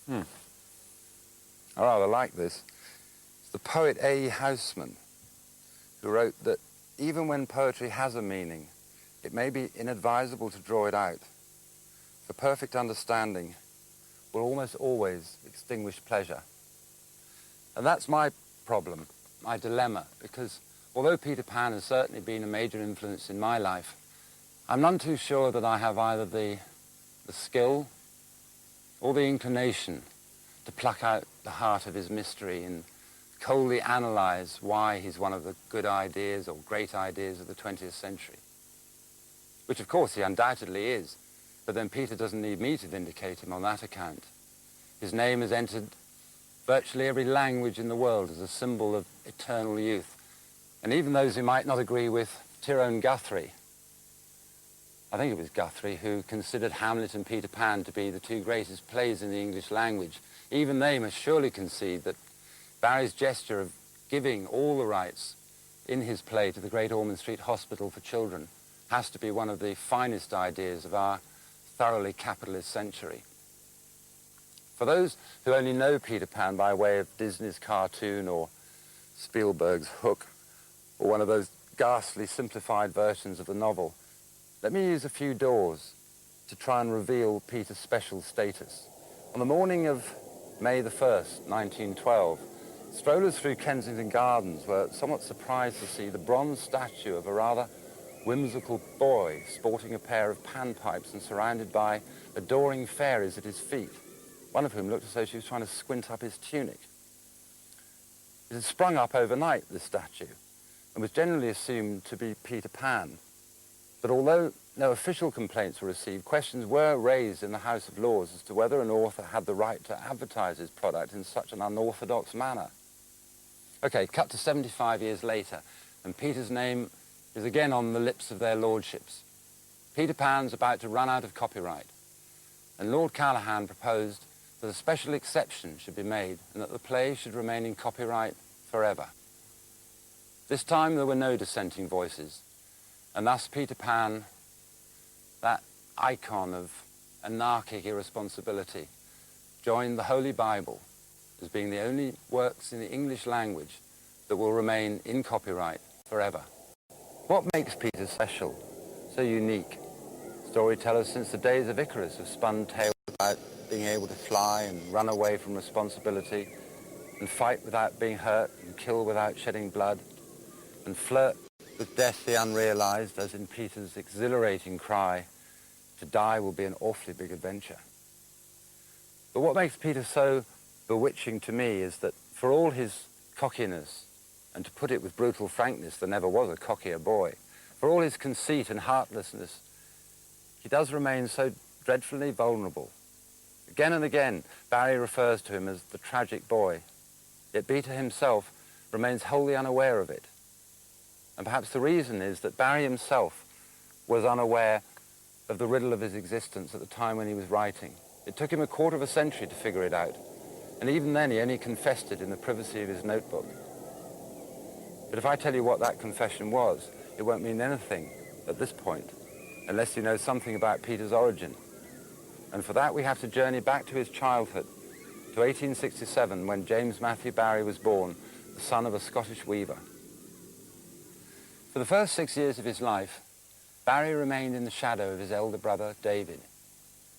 I rather like this. It's the poet A. Houseman who wrote that even when poetry has a meaning, it may be inadvisable to draw it out. For perfect understanding will almost always extinguish pleasure. And that's my problem, my dilemma, because although Peter Pan has certainly been a major influence in my life, I'm none too sure that I have either the skill or the inclination to pluck out the heart of his mystery and coldly analyze why he's one of the good ideas or great ideas of the 20th century. Which of course he undoubtedly is, but then Peter doesn't need me to vindicate him on that account. His name has entered virtually every language in the world as a symbol of eternal youth. And even those who might not agree with Tyrone Guthrie, I think it was Guthrie, who considered Hamlet and Peter Pan to be the two greatest plays in the English language, even they must surely concede that Barrie's gesture of giving all the rights in his play to the Great Ormond Street Hospital for Children has to be one of the finest ideas of our thoroughly capitalist century. For those who only know Peter Pan by way of Disney's cartoon or Spielberg's Hook, or one of those ghastly simplified versions of the novel, let me use a few doors to try and reveal Peter's special status. On the morning of May the 1st, 1912, strollers through Kensington Gardens were somewhat surprised to see the bronze statue of a rather whimsical boy sporting a pair of panpipes and surrounded by adoring fairies at his feet, one of whom looked as though she was trying to squint up his tunic. It had sprung up overnight, this statue, and was generally assumed to be Peter Pan. But although no official complaints were received, questions were raised in the House of Lords as to whether an author had the right to advertise his product in such an unorthodox manner. Okay, cut to 75 years later, and Peter's name is again on the lips of their lordships. Peter Pan's about to run out of copyright, and Lord Callaghan proposed that a special exception should be made and that the play should remain in copyright forever. This time there were no dissenting voices, and thus Peter Pan, that icon of anarchic irresponsibility, joined the Holy Bible as being the only works in the English language that will remain in copyright forever. What makes Peter special, so unique? Storytellers since the days of Icarus have spun tales about being able to fly and run away from responsibility and fight without being hurt and kill without shedding blood and flirt with death the unrealized, as in Peter's exhilarating cry, "To die will be an awfully big adventure." But what makes Peter so bewitching to me is that for all his cockiness, and to put it with brutal frankness, there never was a cockier boy, for all his conceit and heartlessness, he does remain so dreadfully vulnerable. Again and again, Barrie refers to him as the tragic boy, yet Peter himself remains wholly unaware of it. And perhaps the reason is that Barrie himself was unaware of the riddle of his existence at the time when he was writing. It took him a quarter of a century to figure it out, and even then he only confessed it in the privacy of his notebook. But if I tell you what that confession was, it won't mean anything at this point, unless you know something about Peter's origin. And for that we have to journey back to his childhood, to 1867, when James Matthew Barrie was born, the son of a Scottish weaver. For the first 6 years of his life, Barrie remained in the shadow of his elder brother, David,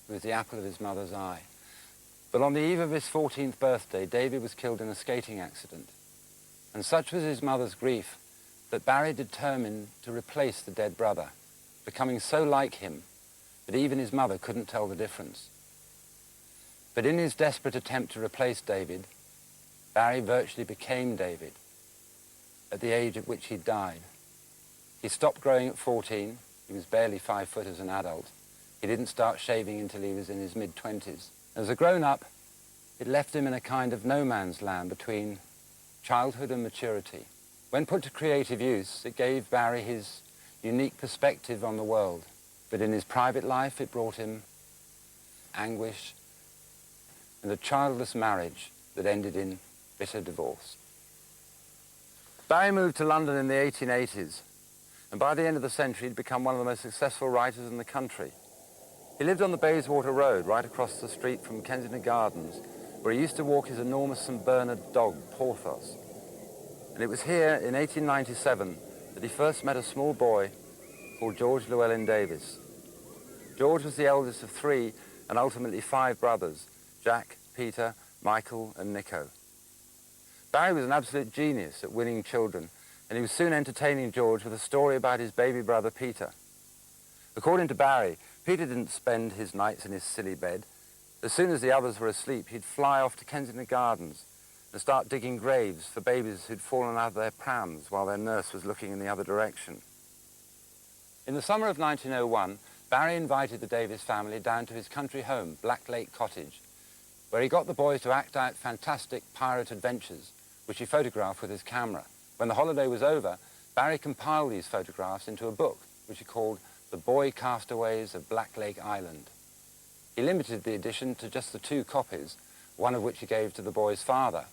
who was the apple of his mother's eye. But on the eve of his 14th birthday, David was killed in a skating accident. And such was his mother's grief that Barrie determined to replace the dead brother, becoming so like him that even his mother couldn't tell the difference. But in his desperate attempt to replace David, Barrie virtually became David at the age at which he died. He stopped growing at 14. He was barely 5 foot as an adult. He didn't start shaving until he was in his mid-20s. As a grown-up, it left him in a kind of no man's land between childhood and maturity. When put to creative use, it gave Barrie his unique perspective on the world. But in his private life, it brought him anguish and a childless marriage that ended in bitter divorce. Barrie moved to London in the 1880s, and by the end of the century, he'd become one of the most successful writers in the country. He lived on the Bayswater Road, right across the street from Kensington Gardens, where he used to walk his enormous St. Bernard dog, Porthos. And it was here in 1897 that he first met a small boy called George Llewellyn Davis. George was the eldest of 3 and ultimately 5 brothers, Jack, Peter, Michael and Nico. Barrie was an absolute genius at winning children, and he was soon entertaining George with a story about his baby brother Peter. According to Barrie, Peter didn't spend his nights in his silly bed. As soon as the others were asleep, he'd fly off to Kensington Gardens and start digging graves for babies who'd fallen out of their prams while their nurse was looking in the other direction. In the summer of 1901, Barrie invited the Davis family down to his country home, Black Lake Cottage, where he got the boys to act out fantastic pirate adventures, which he photographed with his camera. When the holiday was over, Barrie compiled these photographs into a book, which he called The Boy Castaways of Black Lake Island. He limited the edition to just the 2 copies, one of which he gave to the boy's father,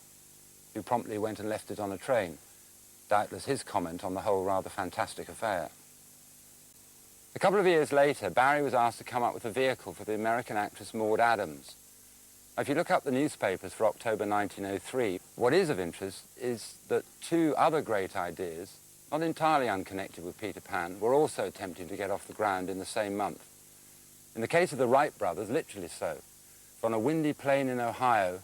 who promptly went and left it on a train, doubtless his comment on the whole rather fantastic affair. A couple of years later, Barrie was asked to come up with a vehicle for the American actress Maud Adams. Now, if you look up the newspapers for October 1903, what is of interest is that 2 other great ideas, not entirely unconnected with Peter Pan, were also attempting to get off the ground in the same month. In the case of the Wright brothers, literally so. For on a windy plain in Ohio,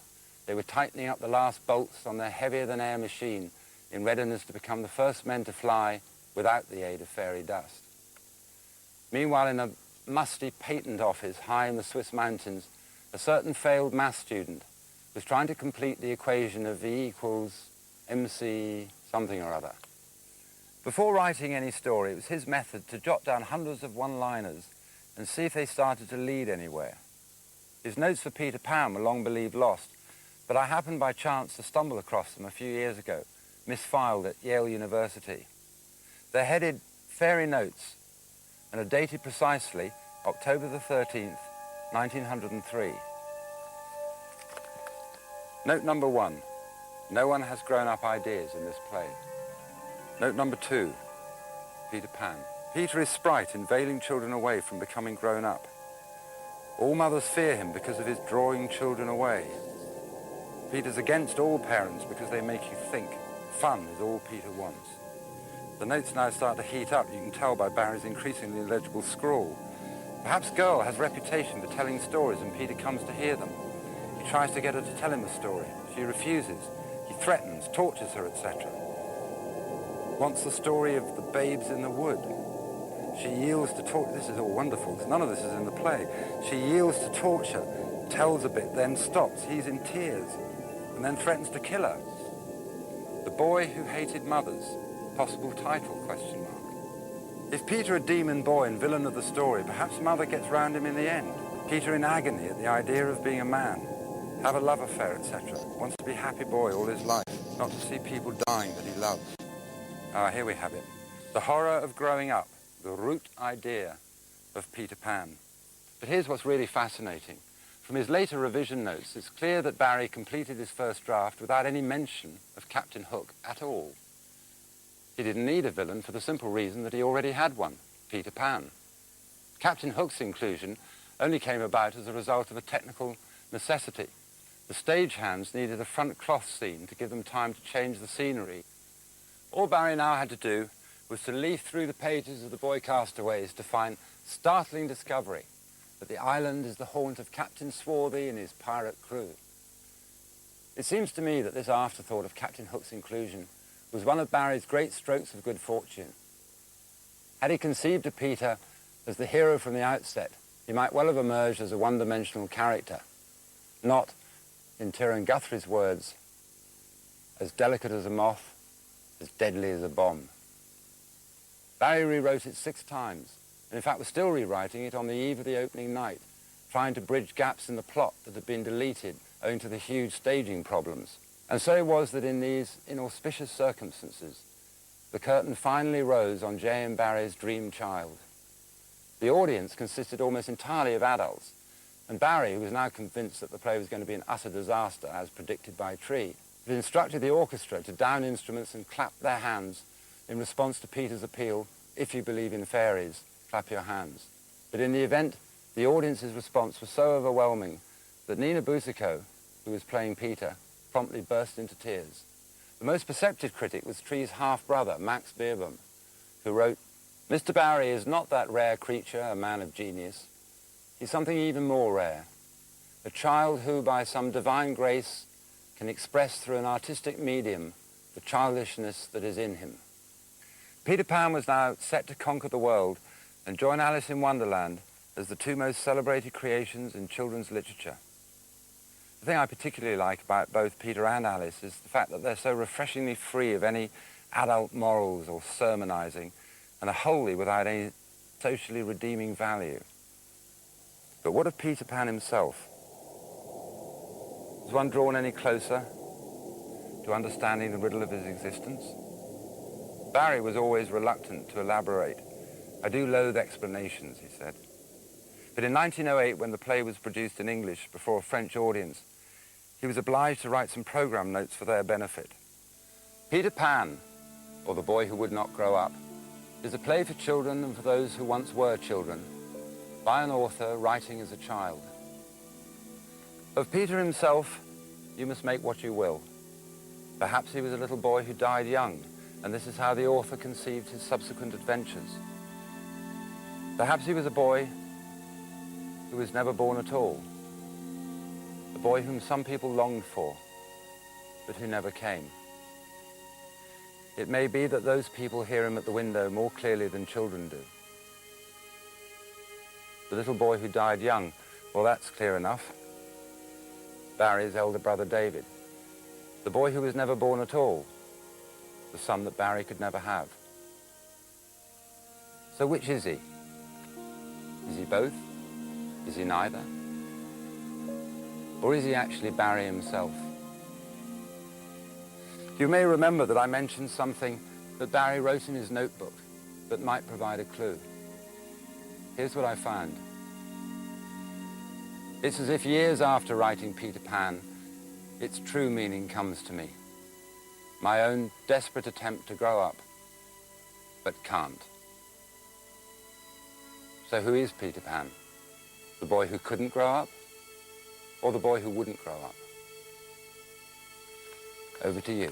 they were tightening up the last bolts on their heavier-than-air machine in readiness to become the first men to fly without the aid of fairy dust. Meanwhile, in a musty patent office high in the Swiss mountains, a certain failed math student was trying to complete the equation of V equals MC something or other. Before writing any story, it was his method to jot down hundreds of one-liners and see if they started to lead anywhere. His notes for Peter Pan were long believed lost, but I happened by chance to stumble across them a few years ago, misfiled at Yale University. They're headed Fairy Notes and are dated precisely October the 13th, 1903. Note number 1, no one has grown-up ideas in this play. Note number 2, Peter Pan. Peter is Sprite inveiling children away from becoming grown up. All mothers fear him because of his drawing children away. Peter's against all parents because they make you think. Fun is all Peter wants. The notes now start to heat up. You can tell by Barrie's increasingly illegible scrawl. Perhaps Girl has a reputation for telling stories and Peter comes to hear them. He tries to get her to tell him a story. She refuses. He threatens, tortures her, etc. Wants the story of the babes in the wood. She yields to torture. This is all wonderful, because none of this is in the play. She yields to torture, tells a bit, then stops. He's in tears, and then threatens to kill her. The Boy Who Hated Mothers. Possible title, question mark. If Peter a demon boy and villain of the story, perhaps Mother gets round him in the end. Peter in agony at the idea of being a man, have a love affair, etc. Wants to be a happy boy all his life, not to see people dying that he loves. Here we have it. The horror of growing up, the root idea of Peter Pan. But here's what's really fascinating. From his later revision notes, it's clear that Barrie completed his first draft without any mention of Captain Hook at all. He didn't need a villain for the simple reason that he already had one, Peter Pan. Captain Hook's inclusion only came about as a result of a technical necessity. The stagehands needed a front cloth scene to give them time to change the scenery. All Barrie now had to do was to leaf through the pages of The Boy Castaways to find startling discovery that the island is the haunt of Captain Swarthy and his pirate crew. It seems to me that this afterthought of Captain Hook's inclusion was one of Barrie's great strokes of good fortune. Had he conceived of Peter as the hero from the outset, he might well have emerged as a one-dimensional character, not, in Tyrone Guthrie's words, as delicate as a moth, as deadly as a bomb. Barrie rewrote it 6 times, and in fact was still rewriting it on the eve of the opening night, trying to bridge gaps in the plot that had been deleted owing to the huge staging problems. And so it was that in these inauspicious circumstances, the curtain finally rose on J.M. Barrie's dream child. The audience consisted almost entirely of adults, and Barrie, who was now convinced that the play was going to be an utter disaster, as predicted by Tree, had instructed the orchestra to down instruments and clap their hands in response to Peter's appeal, "If you believe in fairies, clap your hands." But in the event, the audience's response was so overwhelming that Nina Busico, who was playing Peter, promptly burst into tears. The most perceptive critic was Tree's half-brother, Max Beerbohm, who wrote, "Mr. Barrie is not that rare creature, a man of genius. He's something even more rare, a child who, by some divine grace, can express through an artistic medium the childishness that is in him." Peter Pan was now set to conquer the world and join Alice in Wonderland as the two most celebrated creations in children's literature. The thing I particularly like about both Peter and Alice is the fact that they're so refreshingly free of any adult morals or sermonizing, and are wholly without any socially redeeming value. But what of Peter Pan himself? Was one drawn any closer to understanding the riddle of his existence? Barrie was always reluctant to elaborate. "I do loathe explanations," he said. But in 1908, when the play was produced in English before a French audience, he was obliged to write some program notes for their benefit. Peter Pan, or The Boy Who Would Not Grow Up, is a play for children and for those who once were children, by an author writing as a child. Of Peter himself, you must make what you will. Perhaps he was a little boy who died young, and this is how the author conceived his subsequent adventures. Perhaps he was a boy who was never born at all, a boy whom some people longed for, but who never came. It may be that those people hear him at the window more clearly than children do. The little boy who died young, well, that's clear enough. Barrie's elder brother David. The boy who was never born at all, the son that Barrie could never have. So which is he? Is he both? Is he neither? Or is he actually Barrie himself? You may remember that I mentioned something that Barrie wrote in his notebook that might provide a clue. Here's what I found. It's as if years after writing Peter Pan, its true meaning comes to me. My own desperate attempt to grow up, but can't. So who is Peter Pan? The boy who couldn't grow up, or the boy who wouldn't grow up? Over to you.